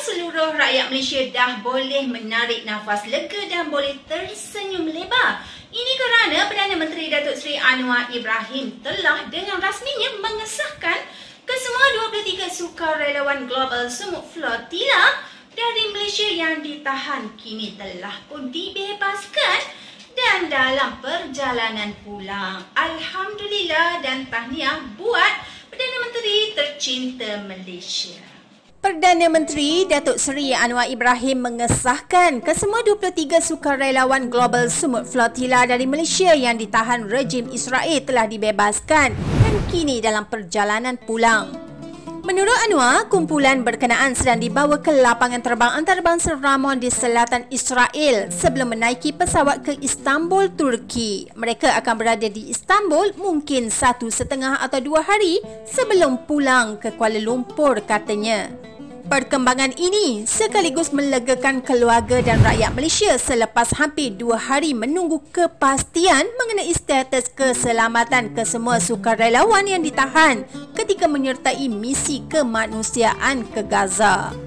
seluruh rakyat Malaysia dah boleh menarik nafas lega dan boleh tersenyum lebar. Ini kerana Perdana Menteri Datuk Seri Anwar Ibrahim telah dengan rasminya mengesahkan kesemua 23 sukarelawan global Sumut Flotilla dari Malaysia yang ditahan kini telah pun dibebaskan dan dalam perjalanan pulang. Alhamdulillah dan tahniah buat Perdana Menteri tercinta Malaysia. Perdana Menteri Datuk Seri Anwar Ibrahim mengesahkan kesemua 23 sukarelawan Global Sumut Flotilla dari Malaysia yang ditahan rejim Israel telah dibebaskan dan kini dalam perjalanan pulang. Menurut Anwar, kumpulan berkenaan sedang dibawa ke lapangan terbang antarabangsa Ramon di selatan Israel sebelum menaiki pesawat ke Istanbul, Turki. Mereka akan berada di Istanbul mungkin 1,5 atau 2 hari sebelum pulang ke Kuala Lumpur, katanya. Perkembangan ini sekaligus melegakan keluarga dan rakyat Malaysia selepas hampir 2 hari menunggu kepastian mengenai status keselamatan kesemua sukarelawan yang ditahan ketika menyertai misi kemanusiaan ke Gaza.